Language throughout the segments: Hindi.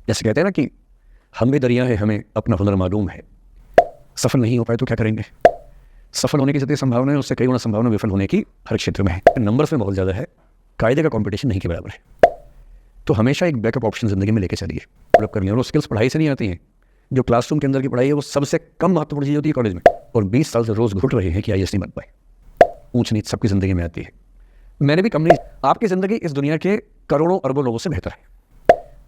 जैसे कहते हैं ना कि हम भी दरिया है, हमें अपना हुनर मालूम है। सफल नहीं हो पाए तो क्या करेंगे? सफल होने की जितनी संभावना है उससे कई गुना संभावना विफल होने की हर क्षेत्र में है। नंबर्स में बहुत ज़्यादा है, कायदे का कंपटीशन नहीं के बराबर है। तो हमेशा एक बैकअप ऑप्शन ज़िंदगी में लेके चलिए, डेवलप कर लिया। और वो स्किल्स पढ़ाई से नहीं आती हैं। जो क्लासरूम के अंदर की पढ़ाई है वो सबसे कम महत्वपूर्ण चीज़ होती है कॉलेज में। और 20 साल से रोज़ घुट रहे हैं कि IAS नहीं बन पाए। ऊंच नीच सबकी ज़िंदगी में आती है। मैंने भी कम नहीं। आपकी ज़िंदगी इस दुनिया के करोड़ों अरबों लोगों से बेहतर है।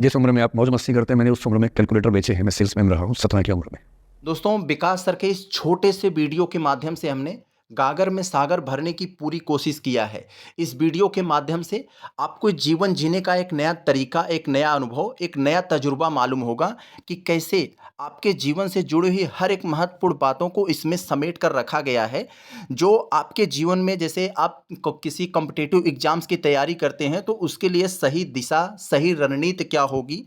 जिस उम्र में आप मौज मस्ती करते हैं, मैंने उस उम्र में कैलकुलेटर बेचे हैं। मैं सेल्समैन रहा हूँ 17 की उम्र में। दोस्तों, विकास सर के इस छोटे से वीडियो के माध्यम से हमने गागर में सागर भरने की पूरी कोशिश किया है। इस वीडियो के माध्यम से आपको जीवन जीने का एक नया तरीका, एक नया अनुभव, एक नया तजुर्बा मालूम होगा कि कैसे आपके जीवन से जुड़ी हुई हर एक महत्वपूर्ण बातों को इसमें समेट कर रखा गया है। जो आपके जीवन में, जैसे आप किसी कॉम्पिटिटिव एग्जाम्स की तैयारी करते हैं तो उसके लिए सही दिशा, सही रणनीति क्या होगी,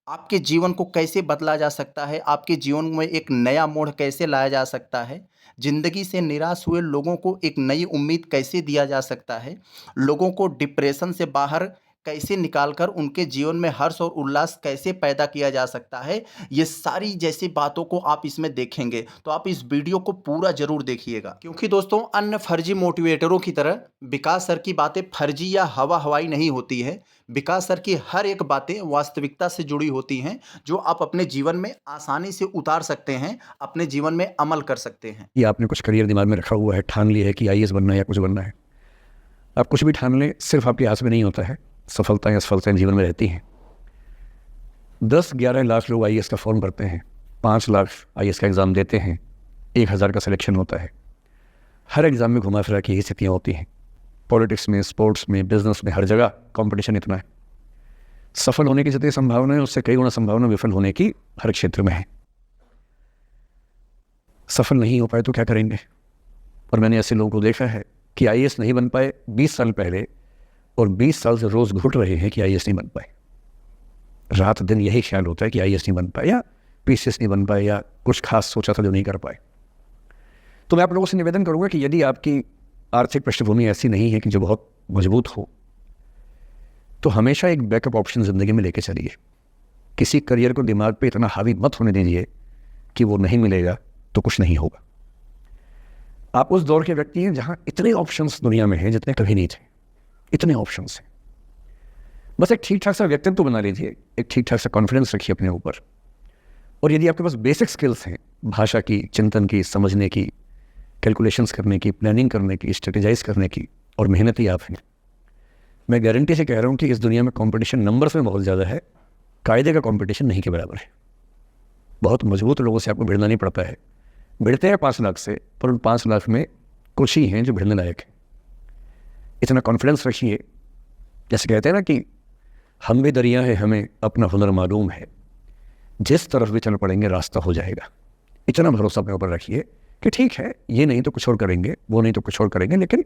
आपके जीवन को कैसे बदला जा सकता है, आपके जीवन में एक नया मोड़ कैसे लाया जा सकता है, ज़िंदगी से निराश हुए लोगों को एक नई उम्मीद कैसे दिया जा सकता है, लोगों को डिप्रेशन से बाहर कैसे निकालकर उनके जीवन में हर्ष और उल्लास कैसे पैदा किया जा सकता है, ये सारी जैसी बातों को आप इसमें देखेंगे। तो आप इस वीडियो को पूरा ज़रूर देखिएगा, क्योंकि दोस्तों अन्य फर्जी मोटिवेटरों की तरह विकास सर की बातें फर्जी या हवा हवाई नहीं होती है। विकास सर की हर एक बातें वास्तविकता से जुड़ी होती हैं, जो आप अपने जीवन में आसानी से उतार सकते हैं, अपने जीवन में अमल कर सकते हैं। कि आपने कुछ करियर दिमाग में रखा हुआ है, ठान लिया है कि IAS बनना है या कुछ बनना है। आप कुछ भी ठान लें, सिर्फ आपके हाथ में नहीं होता है। सफलताएं असफलताएं जीवन में रहती हैं। 10-11 लाख लोग IAS का फॉर्म भरते हैं, 5 लाख IAS का एग्ज़ाम देते हैं, 1000 का सिलेक्शन होता है। हर एग्ज़ाम में घुमा फिरा की यही स्थितियाँ होती हैं। पॉलिटिक्स में, स्पोर्ट्स में, बिजनेस में, हर जगह कंपटीशन इतना है। सफल होने की जितनी संभावना है उससे कई गुना संभावना विफल होने की हर क्षेत्र में है। सफल नहीं हो पाए तो क्या करेंगे? और मैंने ऐसे लोगों को देखा है कि IAS नहीं बन पाए 20 साल पहले, और 20 साल से रोज़ घुट रहे हैं कि IAS नहीं बन पाए। रात दिन यही ख्याल होता है कि IAS नहीं बन पाए, या PCS नहीं बन पाए, या कुछ खास सोचा था जो नहीं कर पाए। तो मैं आप लोगों से निवेदन करूँगा कि यदि आपकी आर्थिक पृष्ठभूमि ऐसी नहीं है कि जो बहुत मजबूत हो, तो हमेशा एक बैकअप ऑप्शन ज़िंदगी में लेके चलिए। किसी करियर को दिमाग पे इतना हावी मत होने दीजिए कि वो नहीं मिलेगा तो कुछ नहीं होगा। आप उस दौर के व्यक्ति हैं जहाँ इतने ऑप्शंस दुनिया में हैं जितने कभी नहीं थे। इतने ऑप्शंस हैं। बस एक ठीक ठाक सा व्यक्तित्व बना लीजिए, एक ठीक ठाक सा कॉन्फिडेंस रखिए अपने ऊपर। और यदि आपके पास बेसिक स्किल्स हैं, भाषा की, चिंतन की, समझने की, कैलकुलेशंस करने की, प्लानिंग करने की, स्ट्रेटेजाइज करने की, और मेहनती आप हैं, मैं गारंटी से कह रहा हूँ कि इस दुनिया में कंपटीशन नंबर्स में बहुत ज़्यादा है, कायदे का कंपटीशन नहीं के बराबर है। बहुत मजबूत लोगों से आपको भिड़ना नहीं पड़ता है। भिड़ते हैं 5 लाख से, पर उन 5 लाख में कुछ ही हैं जो भिड़ने लायक हैं। इतना कॉन्फिडेंस रखिए। जैसे कहते हैं ना कि हम भी दरिया है, हमें अपना हुनर मालूम है। जिस तरफ भी चल पड़ेंगे रास्ता हो जाएगा। इतना भरोसा अपने ऊपर रखिए कि ठीक है, ये नहीं तो कुछ और करेंगे, वो नहीं तो कुछ और करेंगे, लेकिन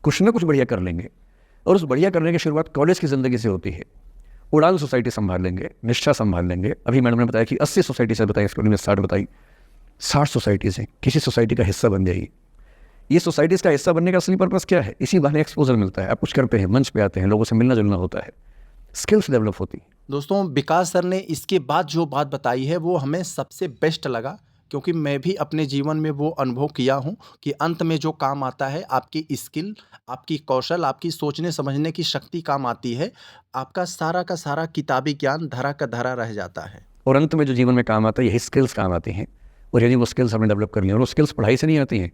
कुछ ना कुछ बढ़िया कर लेंगे। और उस बढ़िया करने की शुरुआत कॉलेज की ज़िंदगी से होती है। उड़ान सोसाइटी संभाल लेंगे, निष्ठा संभाल लेंगे। अभी मैडम ने बताया कि 80 सोसाइटी से बताई, स्कूल में 60 बताई। 60 सोसाइटीज़ हैं, किसी सोसाइटी का हिस्सा बन जाइए। ये सोसाइटीज़ का हिस्सा बनने का असली पर्पस क्या है? इसी बहाने एक्सपोजर मिलता है, आप कुछ करते हैं, मंच पे आते हैं, लोगों से मिलना जुलना होता है, स्किल्स डेवलप होती है। दोस्तों, विकास सर ने इसके बाद जो बात बताई है वो हमें सबसे बेस्ट लगा, क्योंकि मैं भी अपने जीवन में वो अनुभव किया हूँ कि अंत में जो काम आता है, आपकी स्किल, आपकी कौशल, आपकी सोचने समझने की शक्ति काम आती है। आपका सारा का सारा किताबी ज्ञान धरा का धरा रह जाता है। और अंत में जो जीवन में काम आता है, यही स्किल्स काम आती हैं। और यदि वो स्किल्स हमने डेवलप कर ली, और वो स्किल्स पढ़ाई से नहीं आती हैं।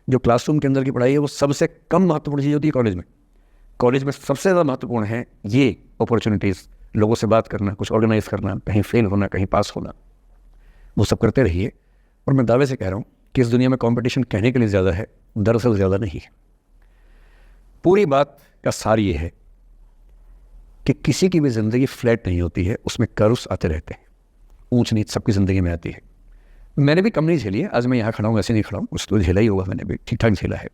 जो क्लासरूम के अंदर की पढ़ाई है वो सबसे कम महत्वपूर्ण चीज़ होती है कॉलेज में। कॉलेज में सबसे ज़्यादा महत्वपूर्ण है ये अपॉर्चुनिटीज़, लोगों से बात करना, कुछ ऑर्गेनाइज करना, कहीं फेल होना, कहीं पास होना। वो सब करते रहिए। और मैं दावे से कह रहा हूँ कि इस दुनिया में कंपटीशन कहने के लिए ज़्यादा है, दरअसल ज़्यादा नहीं है। पूरी बात का सार ये है कि किसी की भी ज़िंदगी फ्लैट नहीं होती है, उसमें कर्व्स आते रहते हैं। ऊंच नीच सबकी ज़िंदगी में आती है। मैंने भी कम नहीं झेली है। आज मैं यहाँ खड़ा हूँ, ऐसे नहीं खड़ा हूँ, कुछ तो झेला ही होगा, मैंने भी ठीक ठाक झेला है।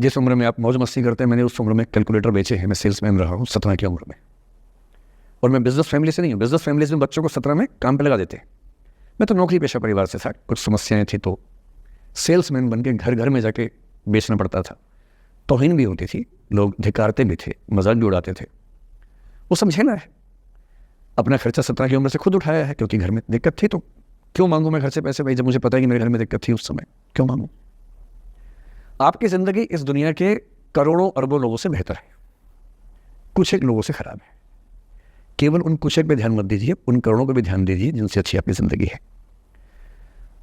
जिस उम्र में आप मौज मस्ती करते हैं, मैंने उस उम्र में कैलकुलेटर बेचे हैं। मैं सेल्समैन रहा हूँ 17 की उम्र में। और मैं बिजनेस फैमिली से नहीं हूँ। बिजनेस फैमिलीज में बच्चों को 17 में काम पे लगा देते हैं। मैं तो नौकरी पेशा परिवार से था, कुछ समस्याएं थी तो सेल्समैन बन के घर घर में जाके बेचना पड़ता था। तौहीन भी होती थी, लोग धिकारते भी थे, मजाक भी उड़ाते थे। वो समझे ना है। अपना खर्चा 17 की उम्र से खुद उठाया है, क्योंकि घर में दिक्कत थी। तो क्यों मांगूं मैं घर से पैसे भाई, जब मुझे पता है कि मेरे घर में दिक्कत थी उस समय, क्यों मांगूं? आपकी ज़िंदगी इस दुनिया के करोड़ों अरबों लोगों से बेहतर है, कुछ एक लोगों से खराब है। केवल उन कुछ एक पे ध्यान मत दीजिए, उन करोड़ों पे भी ध्यान दीजिए जिनसे अच्छी आपकी ज़िंदगी है।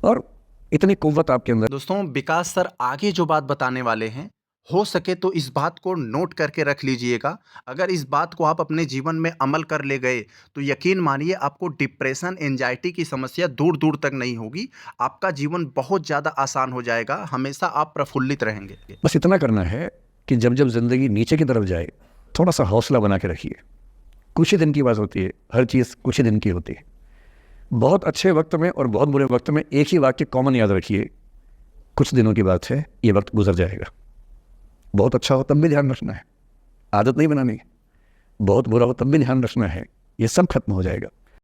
और इतनी कुव्वत आपके अंदर। दोस्तों, विकास सर आगे जो बात बताने वाले हैं, हो सके तो इस बात को नोट करके रख लीजिएगा। अगर इस बात को आप अपने जीवन में अमल कर ले गए, तो यकीन मानिए आपको डिप्रेशन, एंजाइटी की समस्या दूर-दूर तक नहीं होगी। आपका जीवन बहुत ज़्यादा आसान हो जाएगा, हमेशा आप प्रफुल्लित रहेंगे। बस इतना करना है कि जब जब ज़िंदगी नीचे की तरफ जाए, थोड़ा सा हौसला बना के रखिए। कुछ ही दिन की बात होती है, हर चीज़ कुछ ही दिन की होती है। बहुत अच्छे वक्त में और बहुत बुरे वक्त में एक ही वाक्य कॉमन याद रखिए, कुछ दिनों की बात है, ये वक्त गुजर जाएगा। बहुत अच्छा हो तब भी ध्यान रखना है, आदत नहीं बनानी है। बहुत बुरा हो तब भी ध्यान रखना है, ये सब खत्म हो जाएगा।